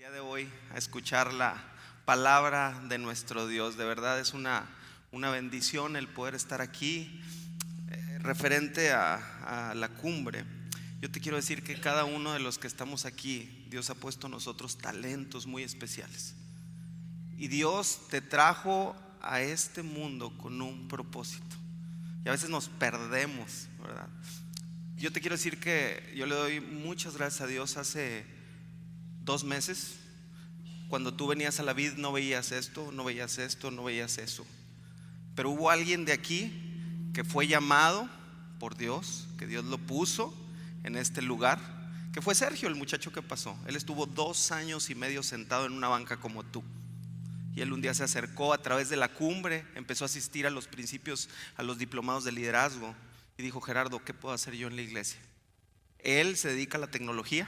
Día de hoy a escuchar la palabra de nuestro Dios. De verdad es una bendición el poder estar aquí referente a la cumbre. Yo te quiero decir que cada uno de los que estamos aquí, Dios ha puesto en nosotros talentos muy especiales. Y Dios te trajo a este mundo con un propósito. Y a veces nos perdemos, ¿verdad? Yo te quiero decir que yo le doy muchas gracias a Dios. Hace 2 meses, cuando tú venías a la vid, no veías esto, no veías esto, no veías eso. Pero hubo alguien de aquí que fue llamado por Dios, que Dios lo puso en este lugar, que fue Sergio, el muchacho que pasó. Él estuvo 2 años y medio sentado en una banca como tú. Y él un día se acercó a través de la cumbre, empezó a asistir a los principios, a los diplomados de liderazgo, y dijo: Gerardo, ¿qué puedo hacer yo en la iglesia? Él se dedica a la tecnología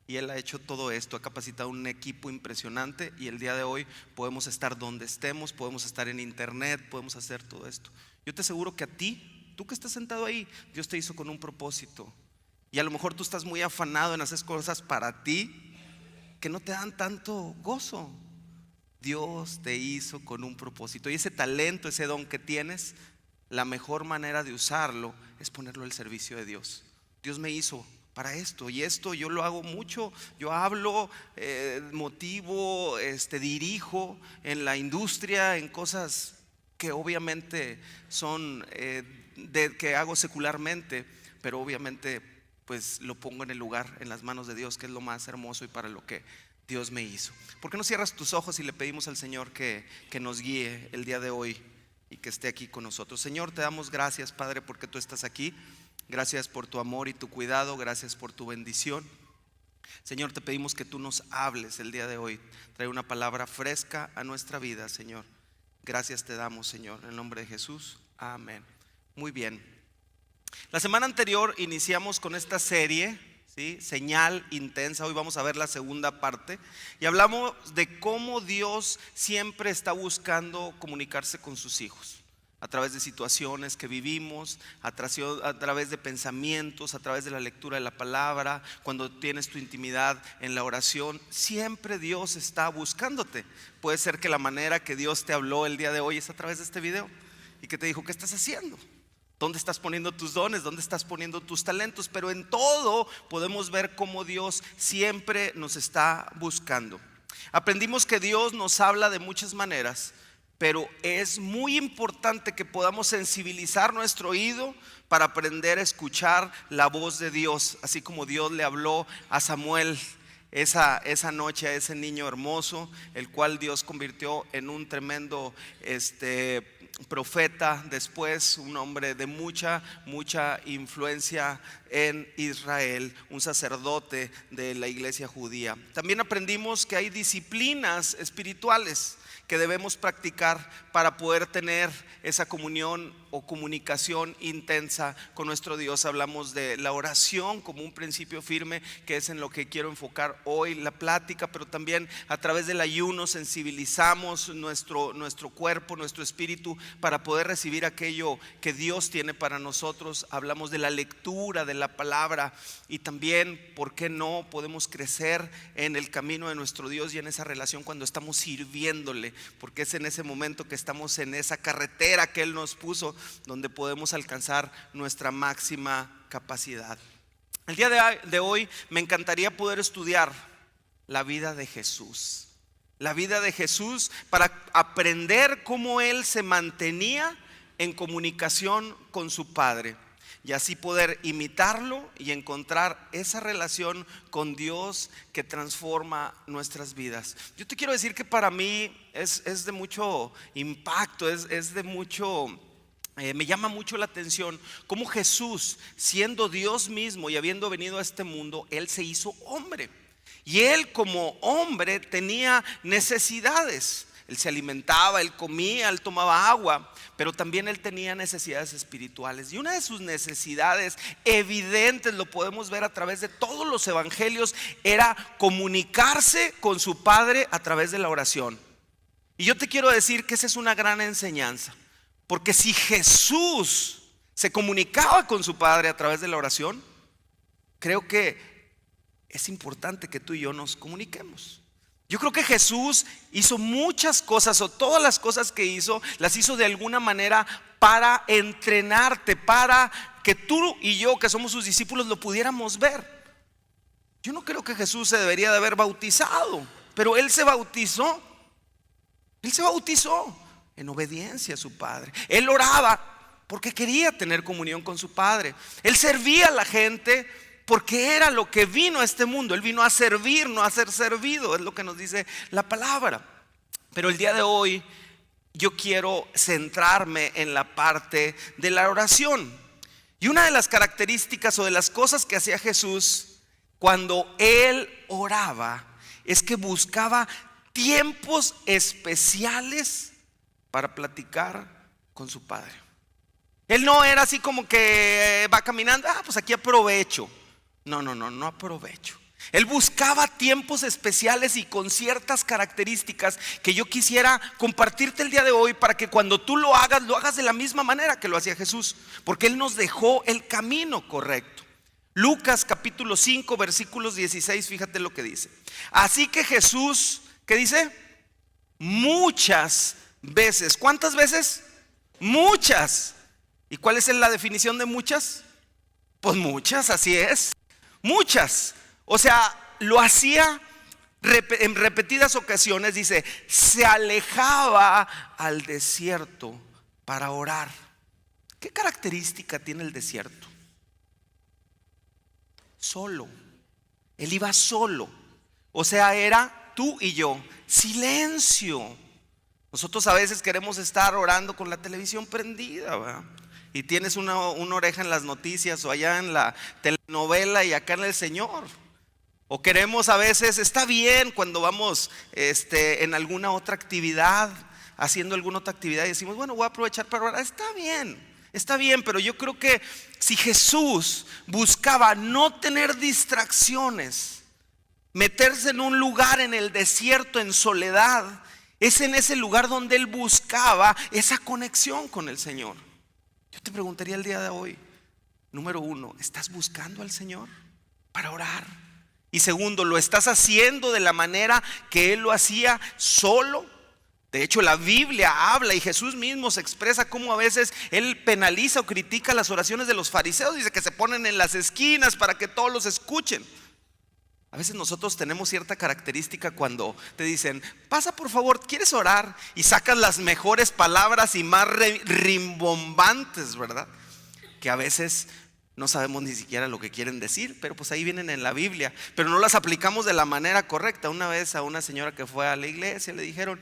y él ha hecho todo esto, ha capacitado un equipo impresionante, y el día de hoy podemos estar donde estemos, podemos estar en internet, podemos hacer todo esto. Yo te aseguro que a ti, tú que estás sentado ahí, Dios te hizo con un propósito. Y a lo mejor tú estás muy afanado en hacer cosas para ti que no te dan tanto gozo. Dios te hizo con un propósito, y ese talento, ese don que tienes, la mejor manera de usarlo es ponerlo al servicio de Dios. Dios me hizo para esto, y esto yo lo hago mucho. Yo hablo, motivo, dirijo en la industria, en cosas que obviamente son que hago secularmente, pero obviamente pues lo pongo en el lugar, en las manos de Dios, que es lo más hermoso y para lo que Dios me hizo. ¿Por qué no cierras tus ojos y le pedimos al Señor que nos guíe el día de hoy y que esté aquí con nosotros? Señor, te damos gracias, Padre, porque tú estás aquí. Gracias por tu amor y tu cuidado, gracias por tu bendición. Señor, te pedimos que tú nos hables el día de hoy. Trae una palabra fresca a nuestra vida, Señor. Gracias te damos, Señor, en el nombre de Jesús, amén. Muy bien. La semana anterior iniciamos con esta serie, ¿sí? Señal intensa. Hoy vamos a ver la segunda parte y hablamos de cómo Dios siempre está buscando comunicarse con sus hijos a través de situaciones que vivimos, a través de pensamientos, a través de la lectura de la palabra. Cuando tienes tu intimidad en la oración, siempre Dios está buscándote. Puede ser que la manera que Dios te habló el día de hoy es a través de este video, y que te dijo: ¿qué estás haciendo? ¿Dónde estás poniendo tus dones? ¿Dónde estás poniendo tus talentos? Pero en todo podemos ver cómo Dios siempre nos está buscando. Aprendimos que Dios nos habla de muchas maneras, pero es muy importante que podamos sensibilizar nuestro oído para aprender a escuchar la voz de Dios, así como Dios le habló a Samuel esa noche, a ese niño hermoso, el cual Dios convirtió en un tremendo profeta, después un hombre de mucha influencia en Israel, un sacerdote de la iglesia judía. También aprendimos que hay disciplinas espirituales que debemos practicar para poder tener esa comunión o comunicación intensa con nuestro Dios. Hablamos de la oración como un principio firme, que es en lo que quiero enfocar hoy la plática, pero también a través del ayuno sensibilizamos nuestro cuerpo, nuestro espíritu, para poder recibir aquello que Dios tiene para nosotros. Hablamos de la lectura de la palabra, y también, ¿por qué no?, podemos crecer en el camino de nuestro Dios y en esa relación cuando estamos sirviéndole, porque es en ese momento que estamos en esa carretera que Él nos puso, donde podemos alcanzar nuestra máxima capacidad. El día de hoy me encantaría poder estudiar la vida de Jesús. La vida de Jesús, para aprender cómo Él se mantenía en comunicación con su Padre, y así poder imitarlo y encontrar esa relación con Dios que transforma nuestras vidas. Yo te quiero decir que para mí es de mucho impacto, es de mucho... me llama mucho la atención cómo Jesús, siendo Dios mismo y habiendo venido a este mundo, Él se hizo hombre. Y Él, como hombre, tenía necesidades. Él se alimentaba, Él comía, Él tomaba agua, pero también Él tenía necesidades espirituales. Y una de sus necesidades evidentes, lo podemos ver a través de todos los evangelios, era comunicarse con su Padre a través de la oración. Y yo te quiero decir que esa es una gran enseñanza, porque si Jesús se comunicaba con su Padre a través de la oración, creo que es importante que tú y yo nos comuniquemos. Yo creo que Jesús hizo muchas cosas, o todas las cosas que hizo, las hizo de alguna manera para entrenarte, para que tú y yo, que somos sus discípulos, lo pudiéramos ver. Yo no creo que Jesús se debería de haber bautizado, pero Él se bautizó. Él se bautizó en obediencia a su Padre. Él oraba porque quería tener comunión con su Padre. Él servía a la gente porque era lo que vino a este mundo. Él vino a servir, no a ser servido. Es lo que nos dice la palabra. Pero el día de hoy yo quiero centrarme en la parte de la oración. Y una de las características o de las cosas que hacía Jesús cuando Él oraba es que buscaba tiempos especiales para platicar con su Padre. Él no era así como que va caminando, pues aquí aprovecho. No aprovecho. Él buscaba tiempos especiales y con ciertas características que yo quisiera compartirte el día de hoy, para que cuando tú lo hagas de la misma manera que lo hacía Jesús, porque Él nos dejó el camino correcto. Lucas capítulo 5 versículos 16, fíjate lo que dice. Así que Jesús, ¿qué dice? Muchas veces. ¿Cuántas veces? Muchas. ¿Y cuál es la definición de muchas? Pues muchas, así es. Muchas. O sea, lo hacía en repetidas ocasiones. Dice, se alejaba al desierto para orar. ¿Qué característica tiene el desierto? Solo. Él iba solo. O sea, era tú y yo. Silencio. Nosotros a veces queremos estar orando con la televisión prendida, ¿verdad? Y tienes una oreja en las noticias o allá en la telenovela y acá en el Señor. O queremos a veces, está bien cuando vamos en alguna otra actividad, haciendo alguna otra actividad, y decimos, bueno, voy a aprovechar para orar. Está bien, pero yo creo que si Jesús buscaba no tener distracciones, meterse en un lugar en el desierto en soledad, es en ese lugar donde Él buscaba esa conexión con el Señor. Yo te preguntaría el día de hoy, número uno, ¿estás buscando al Señor para orar? Y segundo, ¿lo estás haciendo de la manera que Él lo hacía solo? De hecho, la Biblia habla y Jesús mismo se expresa cómo a veces Él penaliza o critica las oraciones de los fariseos. Dice que se ponen en las esquinas para que todos los escuchen. A veces nosotros tenemos cierta característica cuando te dicen, pasa por favor, ¿quieres orar? Y sacas las mejores palabras y más rimbombantes, ¿verdad? Que a veces no sabemos ni siquiera lo que quieren decir, pero pues ahí vienen en la Biblia, pero no las aplicamos de la manera correcta. Una vez a una señora que fue a la iglesia le dijeron,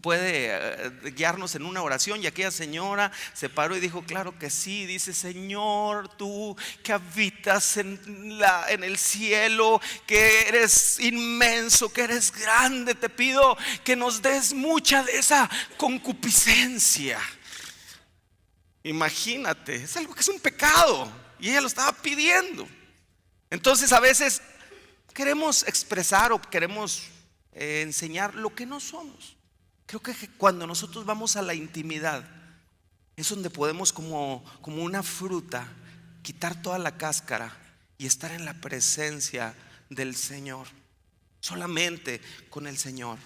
¿puede guiarnos en una oración? Y aquella señora se paró y dijo, claro que sí. Dice, Señor, tú que habitas en el cielo, que eres inmenso, que eres grande, te pido que nos des mucha de esa concupiscencia. Imagínate, es algo que es un pecado y ella lo estaba pidiendo. Entonces a veces queremos expresar o queremos enseñar lo que no somos. Creo que cuando nosotros vamos a la intimidad es donde podemos como una fruta quitar toda la cáscara y estar en la presencia del Señor, solamente con el Señor.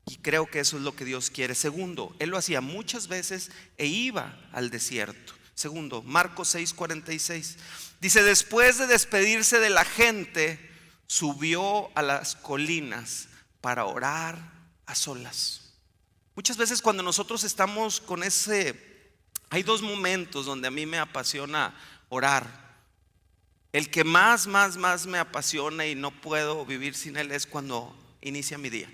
Y creo que eso es lo que Dios quiere. Segundo, Él lo hacía muchas veces e iba al desierto. Segundo, Marcos 6:46 dice, después de despedirse de la gente, subió a las colinas para orar a solas. Muchas veces cuando nosotros estamos con hay dos momentos donde a mí me apasiona orar. El que más me apasiona y no puedo vivir sin él es cuando inicia mi día.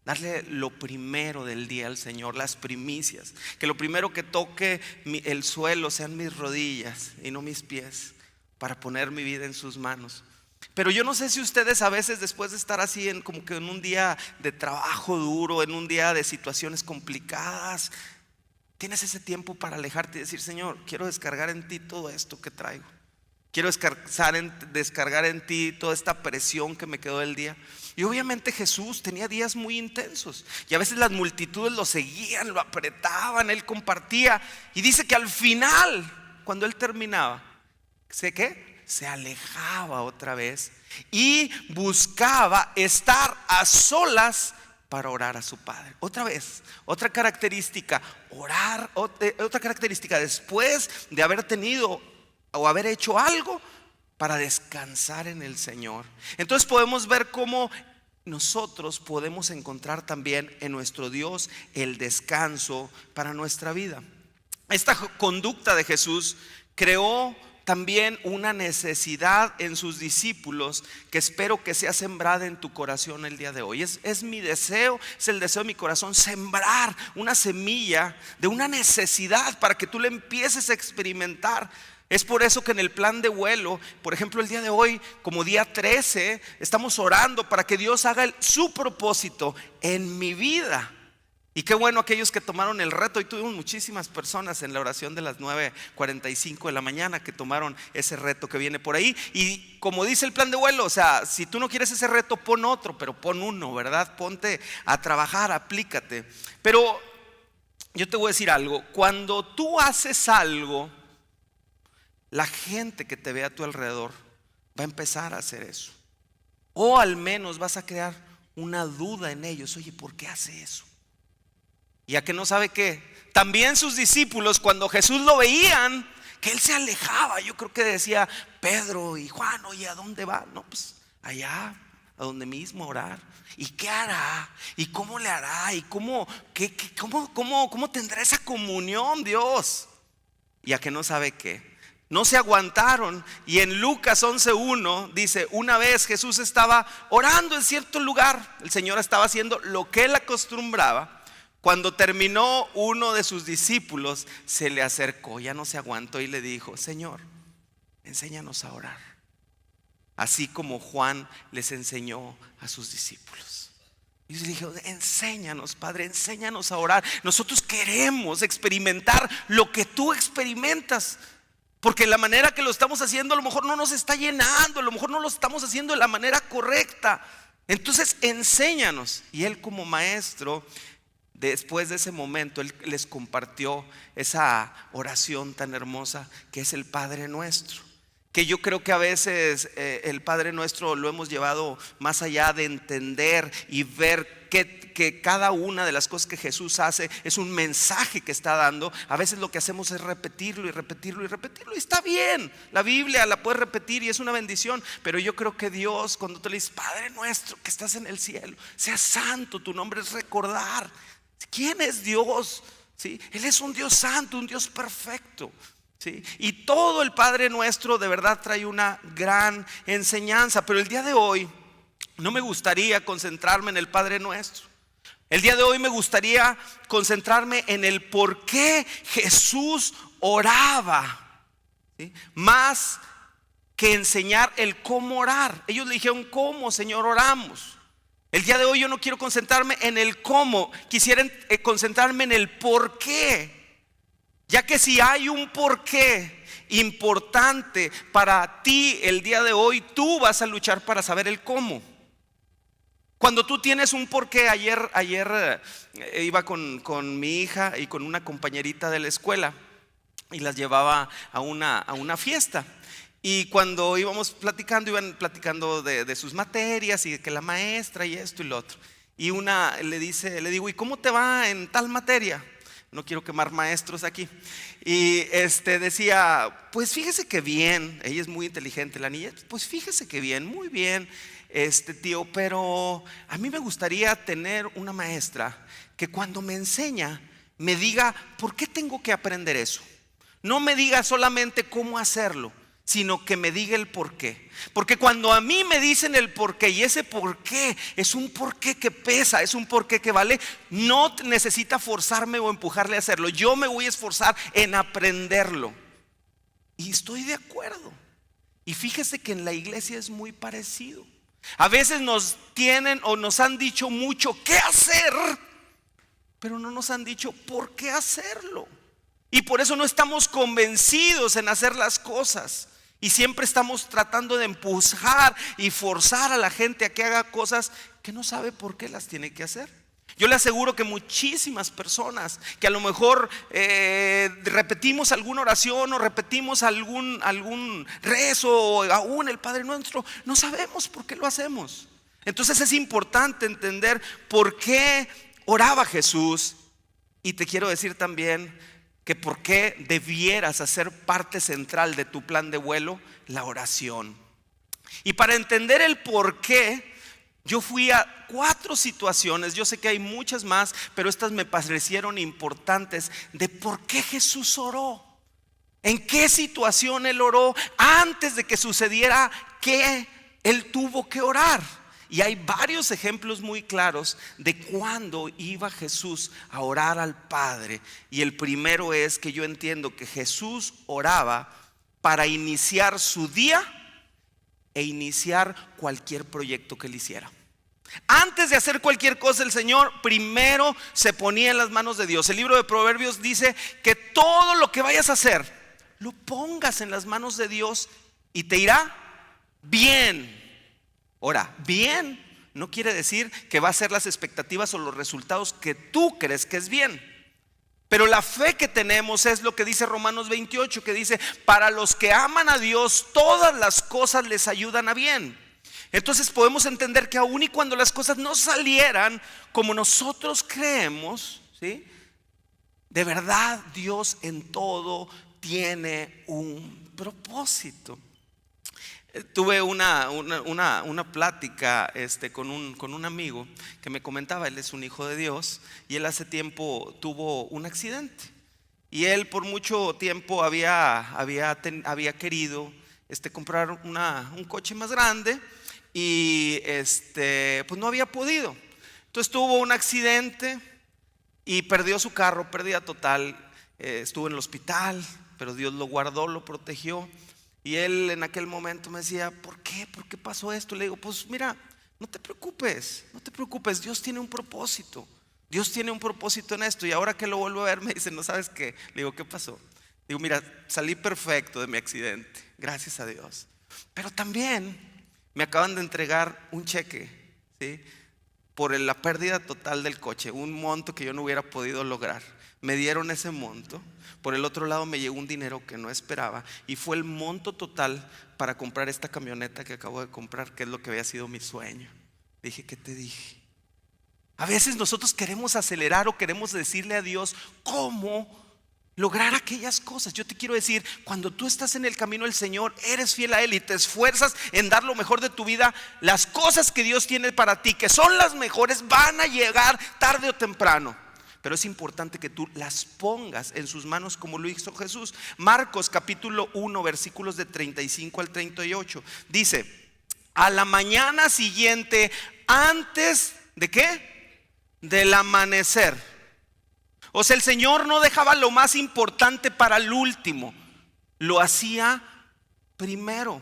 Darle lo primero del día al Señor, las primicias. Que lo primero que toque el suelo sean mis rodillas y no mis pies, para poner mi vida en sus manos. Pero yo no sé si ustedes a veces, después de estar así como que en un día de trabajo duro, en un día de situaciones complicadas, tienes ese tiempo para alejarte y decir, Señor, quiero descargar en ti todo esto que traigo. Quiero descargar en ti toda esta presión que me quedó del día. Y obviamente Jesús tenía días muy intensos y a veces las multitudes lo seguían, lo apretaban, Él compartía. Y dice que al final, cuando Él terminaba, ¿sé qué? se alejaba otra vez y buscaba estar a solas para orar a su Padre. Otra vez, otra característica, orar, otra característica después de haber tenido o haber hecho algo para descansar en el Señor. Entonces podemos ver cómo nosotros podemos encontrar también en nuestro Dios el descanso para nuestra vida. Esta conducta de Jesús creó también una necesidad en sus discípulos que espero que sea sembrada en tu corazón el día de hoy. Es mi deseo, es el deseo de mi corazón, sembrar una semilla de una necesidad para que tú la empieces a experimentar. Es por eso que en el plan de vuelo, por ejemplo, el día de hoy, como día 13, estamos orando para que Dios haga su propósito en mi vida. Y qué bueno aquellos que tomaron el reto. Hoy tuvimos muchísimas personas en la oración de las 9:45 de la mañana que tomaron ese reto que viene por ahí. Y como dice el plan de vuelo, o sea, si tú no quieres ese reto, pon otro, pero pon uno, ¿verdad? Ponte a trabajar, aplícate. Pero yo te voy a decir algo, cuando tú haces algo, la gente que te ve a tu alrededor va a empezar a hacer eso. O al menos vas a crear una duda en ellos. Oye, ¿por qué hace eso? ¿Y a que no sabe qué? También sus discípulos, cuando Jesús lo veían, que él se alejaba, yo creo que decía Pedro y Juan, oye, ¿a dónde va? No, pues allá, a donde mismo orar. ¿Y qué hará? ¿Y cómo le hará? ¿Y cómo tendrá esa comunión Dios? ¿Y a que no sabe qué? No se aguantaron. Y en Lucas 11:1 dice: una vez Jesús estaba orando en cierto lugar. El Señor estaba haciendo lo que él acostumbraba. Cuando terminó, uno de sus discípulos se le acercó, ya no se aguantó y le dijo: Señor, enséñanos a orar, así como Juan les enseñó a sus discípulos. Y yo le dije: enséñanos, Padre, enséñanos a orar. Nosotros queremos experimentar lo que tú experimentas, porque la manera que lo estamos haciendo a lo mejor no nos está llenando, a lo mejor no lo estamos haciendo de la manera correcta. Entonces enséñanos. Y él, como maestro, después de ese momento, él les compartió esa oración tan hermosa que es el Padre Nuestro. Que yo creo que a veces el Padre Nuestro lo hemos llevado más allá de entender y ver que cada una de las cosas que Jesús hace es un mensaje que está dando. A veces lo que hacemos es repetirlo y repetirlo y repetirlo, y está bien, la Biblia la puedes repetir y es una bendición. Pero yo creo que Dios, cuando te le dices Padre Nuestro que estás en el cielo, sea santo, tu nombre, es recordar ¿quién es Dios? ¿Sí? Él es un Dios santo, un Dios perfecto. ¿Sí? Y todo el Padre Nuestro de verdad trae una gran enseñanza. Pero el día de hoy no me gustaría concentrarme en el Padre Nuestro. El día de hoy me gustaría concentrarme en el por qué Jesús oraba, ¿sí? Más que enseñar el cómo orar. Ellos le dijeron: ¿cómo, Señor, oramos? El día de hoy yo no quiero concentrarme en el cómo, quisiera concentrarme en el por qué. Ya que si hay un por qué importante para ti el día de hoy, tú vas a luchar para saber el cómo. Cuando tú tienes un por qué, ayer iba con mi hija y con una compañerita de la escuela y las llevaba a una fiesta. Y cuando íbamos platicando, iban platicando de sus materias y de que la maestra y esto y lo otro. Y una le digo: ¿y cómo te va en tal materia? No quiero quemar maestros aquí. Y decía: pues fíjese que bien. Ella es muy inteligente, la niña. Pues fíjese que bien, muy bien, tío, pero a mí me gustaría tener una maestra que cuando me enseña me diga por qué tengo que aprender eso. No me diga solamente cómo hacerlo, sino que me diga el por qué. Porque cuando a mí me dicen el por qué, y ese por qué es un por qué que pesa, es un por qué que vale, no necesita forzarme o empujarle a hacerlo. Yo me voy a esforzar en aprenderlo. Y estoy de acuerdo. Y fíjese que en la iglesia es muy parecido. A veces nos tienen o nos han dicho mucho qué hacer, pero no nos han dicho por qué hacerlo. Y por eso no estamos convencidos en hacer las cosas. Y siempre estamos tratando de empujar y forzar a la gente a que haga cosas que no sabe por qué las tiene que hacer. Yo le aseguro que muchísimas personas que a lo mejor repetimos alguna oración o repetimos algún rezo o aún el Padre Nuestro, no sabemos por qué lo hacemos. Entonces es importante entender por qué oraba Jesús, y te quiero decir también que por qué debieras hacer parte central de tu plan de vuelo la oración. Y para entender el por qué, yo fui a 4 situaciones, yo sé que hay muchas más, pero estas me parecieron importantes, de por qué Jesús oró. ¿En qué situación Él oró antes de que sucediera que Él tuvo que orar? Y hay varios ejemplos muy claros de cuándo iba Jesús a orar al Padre. Y el primero es que yo entiendo que Jesús oraba para iniciar su día e iniciar cualquier proyecto que Él hiciera. Antes de hacer cualquier cosa, el Señor primero se ponía en las manos de Dios. El libro de Proverbios dice que todo lo que vayas a hacer, lo pongas en las manos de Dios y te irá bien. Ahora, bien no quiere decir que va a ser las expectativas o los resultados que tú crees que es bien. Pero la fe que tenemos es lo que dice Romanos 28, que dice: para los que aman a Dios, todas las cosas les ayudan a bien. Entonces podemos entender que aun y cuando las cosas no salieran como nosotros creemos, ¿sí?, de verdad Dios en todo tiene un propósito. Tuve una plática con un amigo que me comentaba, él es un hijo de Dios y él hace tiempo tuvo un accidente. Y él por mucho tiempo había querido comprar un coche más grande y pues no había podido. Entonces tuvo un accidente y perdió su carro, pérdida total. Estuvo en el hospital, pero Dios lo guardó, lo protegió. Y él en aquel momento me decía: ¿por qué? ¿Por qué pasó esto? Le digo: pues mira, no te preocupes, Dios tiene un propósito. Dios tiene un propósito en esto. Y ahora que lo vuelvo a ver me dice: ¿no sabes qué? Le digo: ¿qué pasó? Digo: mira, salí perfecto de mi accidente, gracias a Dios. Pero también me acaban de entregar un cheque, ¿sí?, por la pérdida total del coche, un monto que yo no hubiera podido lograr. Me dieron ese monto. Por el otro lado me llegó un dinero que no esperaba y fue el monto total para comprar esta camioneta que acabo de comprar, que es lo que había sido mi sueño. Dije: ¿qué te dije? A veces nosotros queremos acelerar o queremos decirle a Dios cómo lograr aquellas cosas. Yo te quiero decir, cuando tú estás en el camino del Señor, eres fiel a Él y te esfuerzas en dar lo mejor de tu vida, las cosas que Dios tiene para ti, que son las mejores, van a llegar tarde o temprano. Pero es importante que tú las pongas en sus manos como lo hizo Jesús. Marcos capítulo 1 versículos de 35 al 38 dice: a la mañana siguiente, antes ¿de qué? Del amanecer. O sea, el Señor no dejaba lo más importante para el último, lo hacía primero,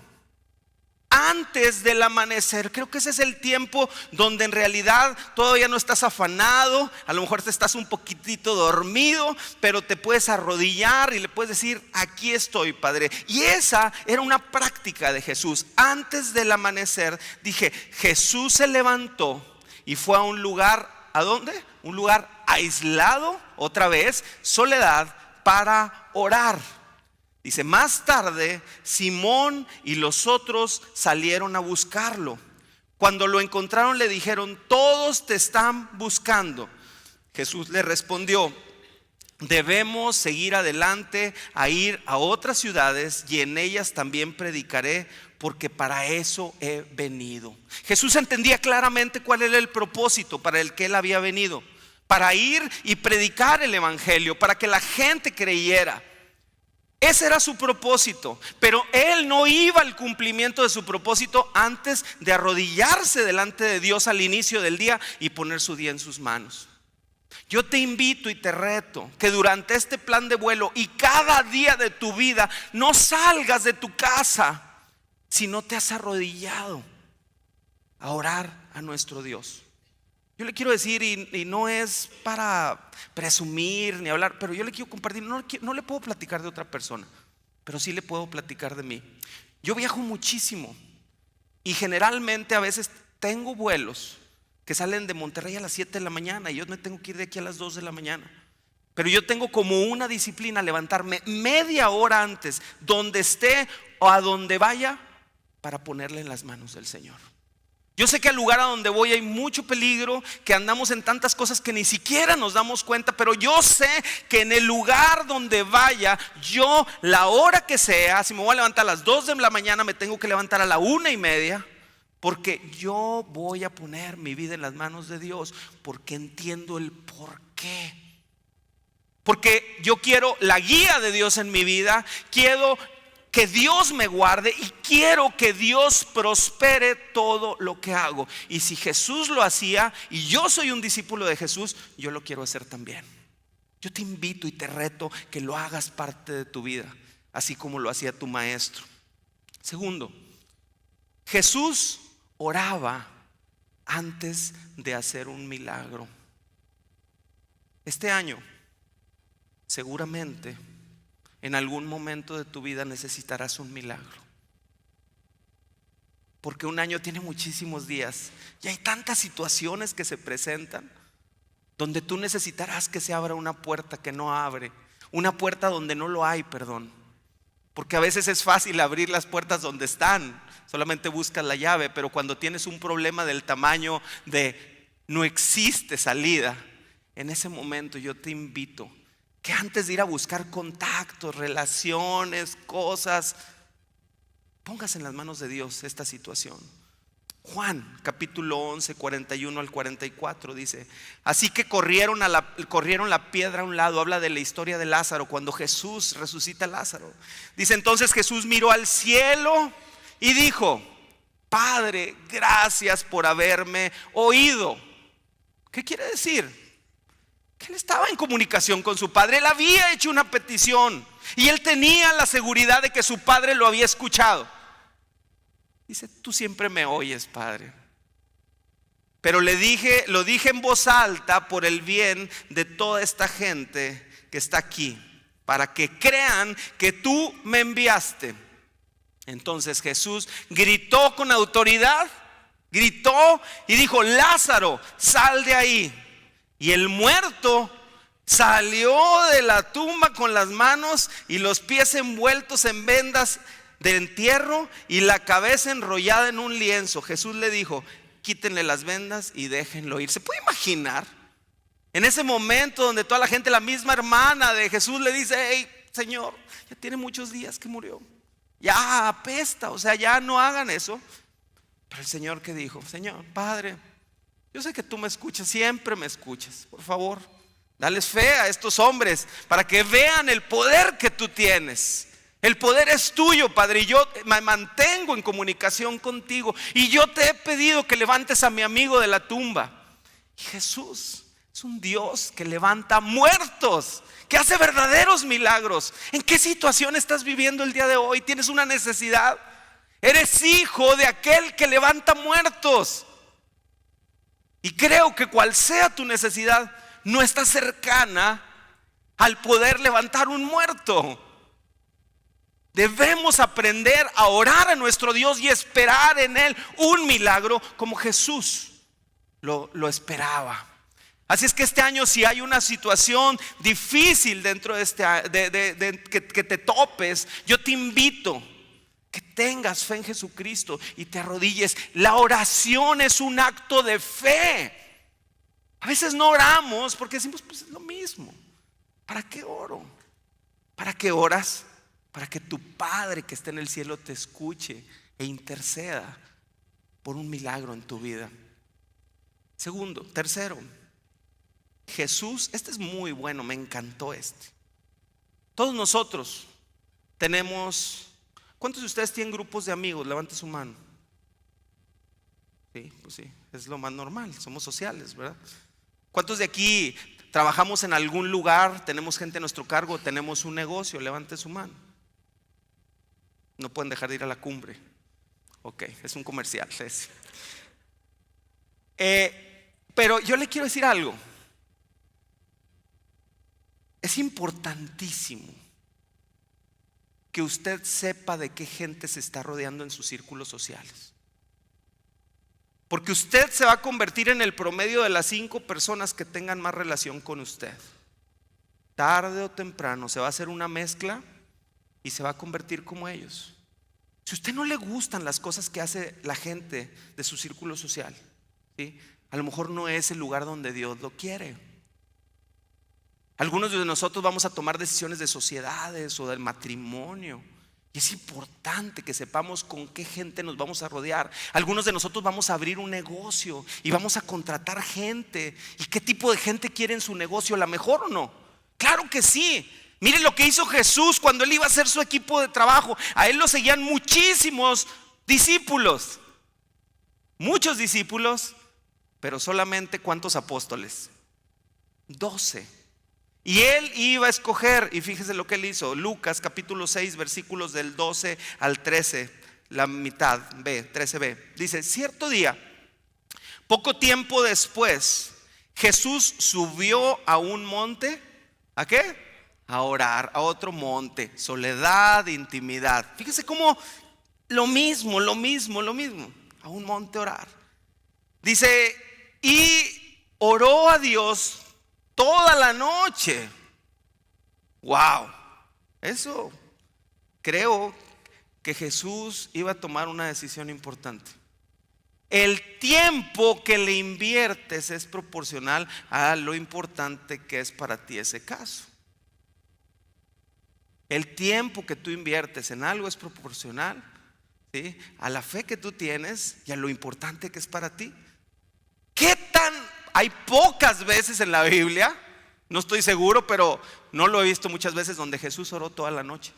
antes del amanecer. Creo que ese es el tiempo donde en realidad todavía no estás afanado. A lo mejor te estás un poquitito dormido, pero te puedes arrodillar y le puedes decir: aquí estoy, Padre. Y esa era una práctica de Jesús. Antes del amanecer, dije, Jesús se levantó y fue a un lugar, ¿a dónde? Un lugar aislado, otra vez, soledad, para orar. Dice: más tarde Simón y los otros salieron a buscarlo. Cuando lo encontraron le dijeron: todos te están buscando. Jesús le respondió: debemos seguir adelante a ir a otras ciudades y en ellas también predicaré, porque para eso he venido. Jesús entendía claramente cuál era el propósito para el que él había venido: para ir y predicar el evangelio, para que la gente creyera. Ese era su propósito, pero él no iba al cumplimiento de su propósito antes de arrodillarse delante de Dios al inicio del día y poner su día en sus manos. Yo te invito y te reto que durante este plan de vuelo y cada día de tu vida no salgas de tu casa si no te has arrodillado a orar a nuestro Dios. Yo le quiero decir, y no es para presumir ni hablar, pero yo le quiero compartir. No le puedo platicar de otra persona, pero sí le puedo platicar de mí. Yo viajo muchísimo y generalmente a veces tengo vuelos que salen de Monterrey a las 7 de la mañana y yo me tengo que ir de aquí a las 2 de la mañana. Pero yo tengo como una disciplina levantarme media hora antes, donde esté o a donde vaya, para ponerle en las manos del Señor. Yo sé que al lugar a donde voy hay mucho peligro, que andamos en tantas cosas que ni siquiera nos damos cuenta, pero yo sé que en el lugar donde vaya, yo la hora que sea, si me voy a levantar a las 2 de la mañana, me tengo que levantar a la 1:30, porque yo voy a poner mi vida en las manos de Dios, porque entiendo el por qué. Porque yo quiero la guía de Dios en mi vida, quiero que Dios me guarde y quiero que Dios prospere todo lo que hago. Y si Jesús lo hacía y yo soy un discípulo de Jesús, yo lo quiero hacer también. Yo te invito y te reto que lo hagas parte de tu vida, así como lo hacía tu maestro. Segundo, Jesús oraba antes de hacer un milagro. Este año, seguramente, en algún momento de tu vida necesitarás un milagro. Porque un año tiene muchísimos días y hay tantas situaciones que se presentan donde tú necesitarás que se abra una puerta que no abre, una puerta donde no lo hay, perdón. Porque a veces es fácil abrir las puertas donde están, solamente buscas la llave, pero cuando tienes un problema del tamaño de no existe salida, en ese momento yo te invito que antes de ir a buscar contactos, relaciones, cosas, pongas en las manos de Dios esta situación. Juan capítulo 11, 41 al 44 dice: así que corrieron la piedra a un lado. Habla de la historia de Lázaro, cuando Jesús resucita a Lázaro. Dice: entonces Jesús miró al cielo y dijo: Padre, gracias por haberme oído. ¿Qué quiere decir? Que él estaba en comunicación con su padre. Él había hecho una petición y él tenía la seguridad de que su padre lo había escuchado. Dice: tú siempre me oyes, Padre, pero lo dije en voz alta por el bien de toda esta gente que está aquí, para que crean que tú me enviaste. Entonces Jesús gritó con autoridad, gritó y dijo: Lázaro, sal de ahí. Y el muerto salió de la tumba con las manos y los pies envueltos en vendas de entierro y la cabeza enrollada en un lienzo. Jesús le dijo: quítenle las vendas y déjenlo ir. ¿Se puede imaginar? En ese momento donde toda la gente, la misma hermana de Jesús, le dice: hey, Señor, ya tiene muchos días que murió, ya apesta, o sea, ya no hagan eso. Pero el Señor, ¿qué dijo? Señor, Padre, yo sé que tú me escuchas, siempre me escuchas. Por favor, dales fe a estos hombres para que vean el poder que tú tienes. El poder es tuyo, Padre, y yo me mantengo en comunicación contigo. Y yo te he pedido que levantes a mi amigo de la tumba. Y Jesús es un Dios que levanta muertos, que hace verdaderos milagros. ¿En qué situación estás viviendo el día de hoy? ¿Tienes una necesidad? Eres hijo de aquel que levanta muertos. Y creo que cual sea tu necesidad, no está cercana al poder levantar un muerto. Debemos aprender a orar a nuestro Dios y esperar en Él un milagro como Jesús lo esperaba. Así es que este año, si hay una situación difícil dentro de que te topes, yo te invito que tengas fe en Jesucristo y te arrodilles. La oración es un acto de fe. A veces no oramos porque decimos: pues es lo mismo. ¿Para qué oro? ¿Para qué oras? Para que tu Padre que está en el cielo te escuche e interceda por un milagro en tu vida. Tercero, Jesús, este es muy bueno, me encantó este. Todos nosotros tenemos... ¿Cuántos de ustedes tienen grupos de amigos? Levante su mano. Sí, pues sí, es lo más normal, somos sociales, ¿verdad? ¿Cuántos de aquí trabajamos en algún lugar, tenemos gente a nuestro cargo, tenemos un negocio? Levante su mano. No pueden dejar de ir a la cumbre. Ok, es un comercial. Pero yo le quiero decir algo. Es importantísimo que usted sepa de qué gente se está rodeando en sus círculos sociales. Porque usted se va a convertir en el promedio de las 5 personas que tengan más relación con usted. Tarde o temprano se va a hacer una mezcla y se va a convertir como ellos. Si a usted no le gustan las cosas que hace la gente de su círculo social, ¿sí?, a lo mejor no es el lugar donde Dios lo quiere. Algunos de nosotros vamos a tomar decisiones de sociedades o del matrimonio, y es importante que sepamos con qué gente nos vamos a rodear. Algunos de nosotros vamos a abrir un negocio y vamos a contratar gente. ¿Y qué tipo de gente quiere en su negocio? ¿La mejor o no? Claro que sí. Miren lo que hizo Jesús cuando él iba a hacer su equipo de trabajo. A él lo seguían muchísimos discípulos. Muchos discípulos, pero solamente ¿cuántos apóstoles? 12. Y él iba a escoger, y fíjese lo que él hizo. Lucas capítulo 6 versículos del 12 al 13, la mitad B, 13b. Dice: cierto día, poco tiempo después, Jesús subió a un monte. ¿A qué? A orar, a otro monte. Soledad, intimidad. Fíjese cómo lo mismo. A un monte a orar. Dice, y oró a Dios toda la noche. Wow. Eso, creo que Jesús iba a tomar una decisión importante. El tiempo que le inviertes es proporcional a lo importante que es para ti ese caso. El tiempo que tú inviertes en algo es proporcional, ¿sí?, a la fe que tú tienes y a lo importante que es para ti. Hay pocas veces en la Biblia, no estoy seguro, pero no lo he visto muchas veces, donde Jesús oró toda la noche.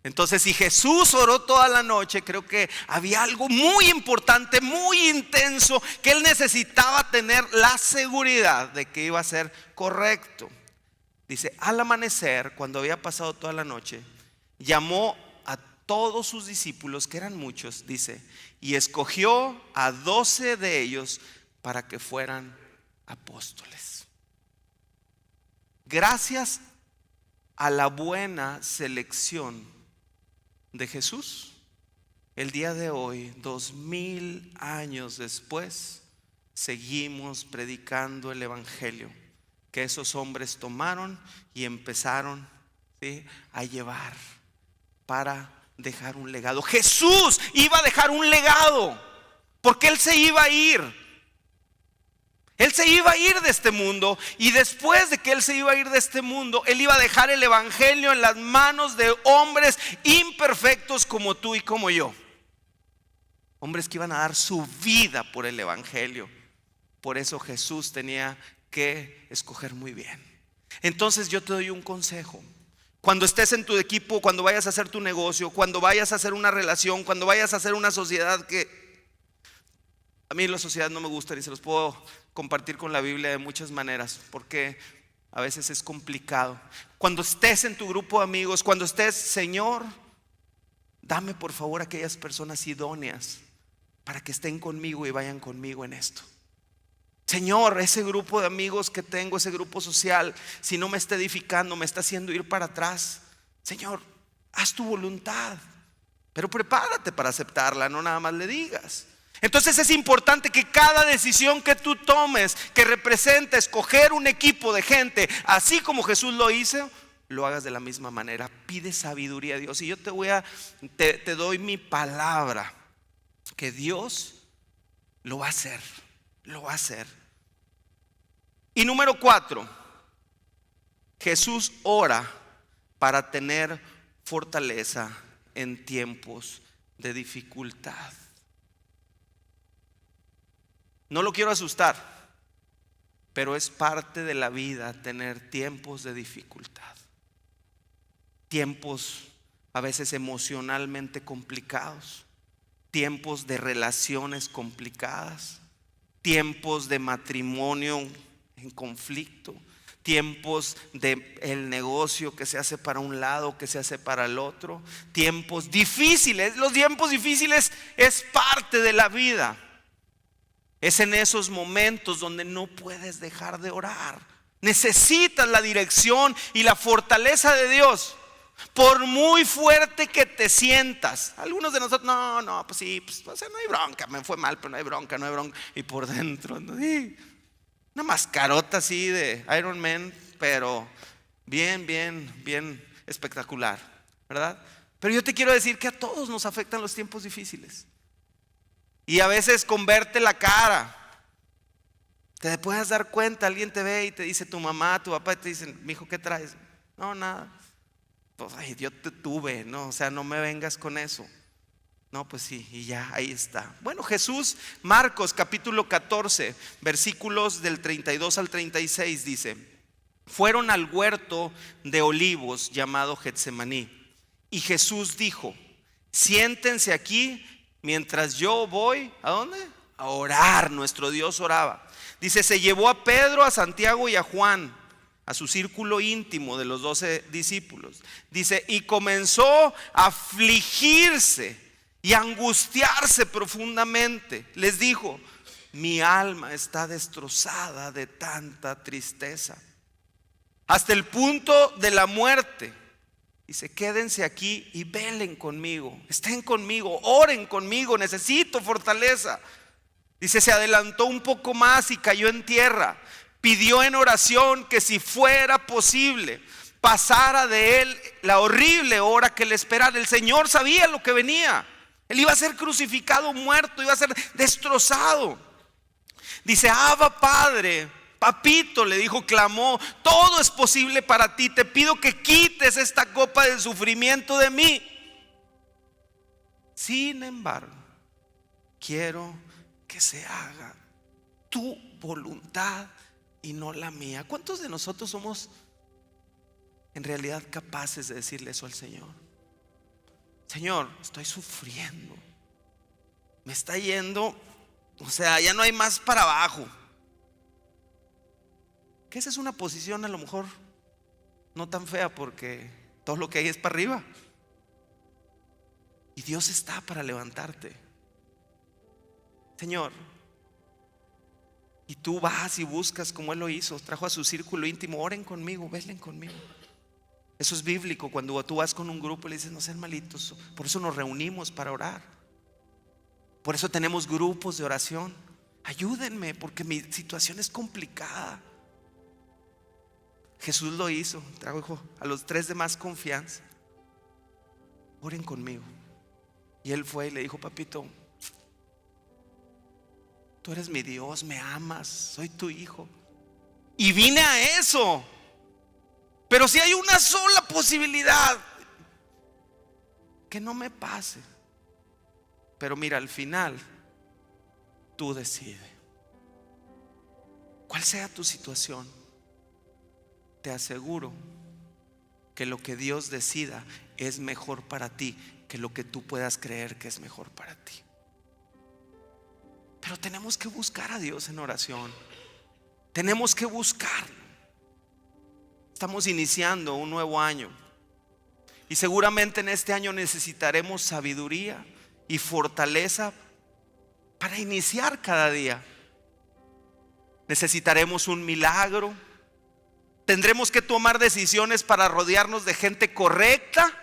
Entonces, si Jesús oró toda la noche, creo que había algo muy importante, muy intenso, que él necesitaba tener la seguridad de que iba a ser correcto. Dice, al amanecer, cuando había pasado toda la noche, llamó a todos sus discípulos, que eran muchos, dice, y escogió a 12 de ellos para que fueran apóstoles. Gracias a la buena selección de Jesús, el día de hoy, 2000 años después, seguimos predicando el evangelio que esos hombres tomaron y empezaron, ¿sí?, a llevar para dejar un legado. Jesús iba a dejar un legado, porque él se iba a ir. Él se iba a ir de este mundo, y después de que él se iba a ir de este mundo, él iba a dejar el evangelio en las manos de hombres imperfectos como tú y como yo. Hombres que iban a dar su vida por el evangelio. Por eso Jesús tenía que escoger muy bien. Entonces yo te doy un consejo. Cuando estés en tu equipo, cuando vayas a hacer tu negocio, cuando vayas a hacer una relación, cuando vayas a hacer una sociedad, que a mí la sociedad no me gusta y se los puedo compartir con la Biblia de muchas maneras, porque a veces es complicado. Cuando estés en tu grupo de amigos, cuando estés, Señor, dame por favor aquellas personas idóneas para que estén conmigo y vayan conmigo en esto. Señor, ese grupo de amigos que tengo, ese grupo social, si no me está edificando, me está haciendo ir para atrás, Señor, haz tu voluntad, pero prepárate para aceptarla, no nada más le digas. Entonces es importante que cada decisión que tú tomes, que representa escoger un equipo de gente, así como Jesús lo hizo, lo hagas de la misma manera. Pide sabiduría a Dios. Y yo te doy mi palabra, que Dios lo va a hacer. Lo va a hacer. Y número 4, Jesús ora para tener fortaleza en tiempos de dificultad. No lo quiero asustar, pero es parte de la vida tener tiempos de dificultad. Tiempos a veces emocionalmente complicados, tiempos de relaciones complicadas, tiempos de matrimonio en conflicto, tiempos de el negocio que se hace para un lado, que se hace para el otro, tiempos difíciles. Los tiempos difíciles es parte de la vida. Es en esos momentos donde no puedes dejar de orar. Necesitas la dirección y la fortaleza de Dios. Por muy fuerte que te sientas. Algunos de nosotros, no, pues sí, pues, o sea, no hay bronca, me fue mal, pero no hay bronca. Y por dentro, ¿no? Sí, una mascarota así de Iron Man, pero bien espectacular, ¿verdad? Pero yo te quiero decir que a todos nos afectan los tiempos difíciles. Y a veces con verte la cara, te puedes dar cuenta, alguien te ve y te dice, tu mamá, tu papá, y te dicen, mijo, ¿qué traes? No, nada. Pues, ay, yo te tuve, no, o sea, no me vengas con eso. No, pues sí, y ya, ahí está. Bueno, Jesús, Marcos capítulo 14, versículos del 32 al 36 dice: fueron al huerto de olivos llamado Getsemaní, y Jesús dijo: siéntense aquí mientras yo voy, ¿a dónde? A orar. Nuestro Dios oraba. Dice, se llevó a Pedro, a Santiago y a Juan, a su círculo íntimo de los 12 discípulos. Dice, y comenzó a afligirse y angustiarse profundamente. Les dijo: mi alma está destrozada de tanta tristeza, hasta el punto de la muerte. Dice, quédense aquí y velen conmigo, estén conmigo, oren conmigo, necesito fortaleza. Dice, se adelantó un poco más y cayó en tierra. Pidió en oración que si fuera posible pasara de él la horrible hora que le esperara. El Señor sabía lo que venía. Él iba a ser crucificado, muerto, iba a ser destrozado. Dice, Abba Padre, papito, le dijo, clamó, todo es posible para ti, te pido que quites esta copa de sufrimiento de mí. Sin embargo, quiero que se haga tu voluntad y no la mía. ¿Cuántos de nosotros somos en realidad capaces de decirle eso al Señor? Señor, estoy sufriendo, me está yendo, o sea, ya no hay más para abajo. Que esa es una posición a lo mejor no tan fea, porque todo lo que hay es para arriba. Y Dios está para levantarte. Señor, y tú vas y buscas como Él lo hizo, trajo a su círculo íntimo, oren conmigo, velen conmigo. Eso es bíblico. Cuando tú vas con un grupo y le dices, no sean malitos. Por eso nos reunimos para orar. Por eso tenemos grupos de oración. Ayúdenme porque mi situación es complicada. Jesús lo hizo, trajo a los 3 de más confianza, oren conmigo. Y él fue y le dijo, papito, tú eres mi Dios, me amas, soy tu hijo. Y vine a eso. Pero si hay una sola posibilidad, que no me pase. Pero mira, al final, tú decides. Cuál sea tu situación, te aseguro que lo que Dios decida es mejor para ti que lo que tú puedas creer que es mejor para ti. Pero tenemos que buscar a Dios en oración. Tenemos que buscarlo. Estamos iniciando un nuevo año y seguramente en este año necesitaremos sabiduría y fortaleza para iniciar cada día. Necesitaremos un milagro. Tendremos que tomar decisiones para rodearnos de gente correcta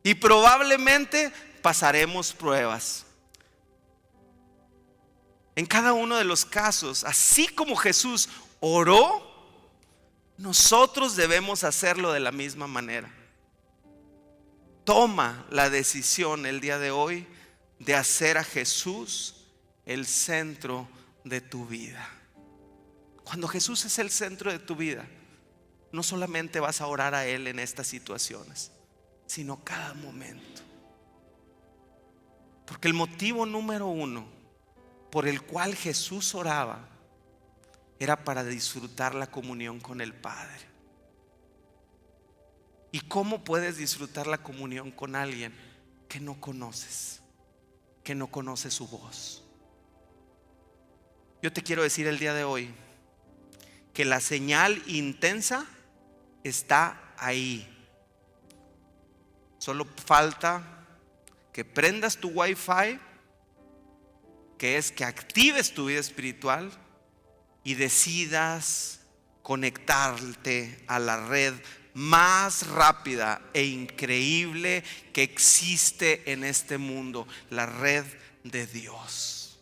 y probablemente pasaremos pruebas. En cada uno de los casos, así como Jesús oró, nosotros debemos hacerlo de la misma manera. Toma la decisión el día de hoy de hacer a Jesús el centro de tu vida. Cuando Jesús es el centro de tu vida, no solamente vas a orar a Él en estas situaciones, sino cada momento. Porque el motivo número 1 por el cual Jesús oraba era para disfrutar la comunión con el Padre. ¿Y cómo puedes disfrutar la comunión con alguien que no conoces, que no conoce su voz? Yo te quiero decir el día de hoy que la señal intensa está ahí. Solo falta que prendas tu Wi-Fi, que es que actives tu vida espiritual y decidas conectarte a la red más rápida e increíble que existe en este mundo, la red de Dios.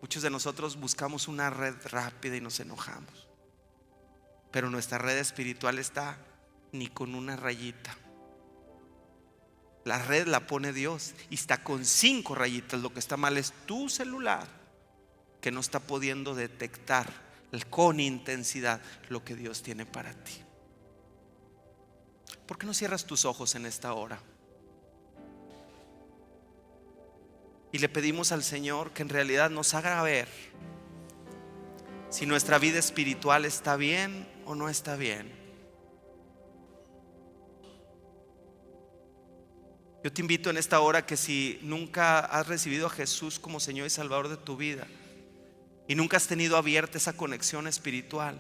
Muchos de nosotros buscamos una red rápida y nos enojamos, pero nuestra red espiritual está ni con una rayita. La red la pone Dios y está con 5 rayitas. Lo que está mal es tu celular, que no está pudiendo detectar con intensidad lo que Dios tiene para ti. ¿Por qué no cierras tus ojos en esta hora? Y le pedimos al Señor que en realidad nos haga ver si nuestra vida espiritual está bien o no está bien. Yo te invito en esta hora que si nunca has recibido a Jesús como Señor y Salvador de tu vida y nunca has tenido abierta esa conexión espiritual,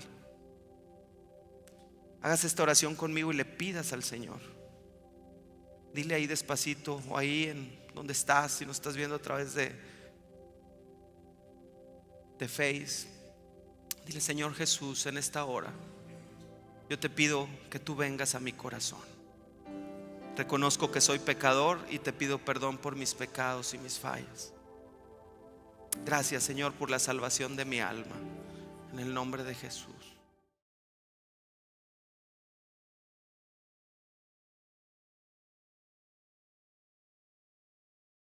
hagas esta oración conmigo y le pidas al Señor. Dile ahí despacito o ahí en donde estás, si nos estás viendo a través de Face. Dile: Señor Jesús, en esta hora yo te pido que tú vengas a mi corazón. Reconozco que soy pecador y te pido perdón por mis pecados y mis fallas. Gracias, Señor, por la salvación de mi alma. En el nombre de Jesús.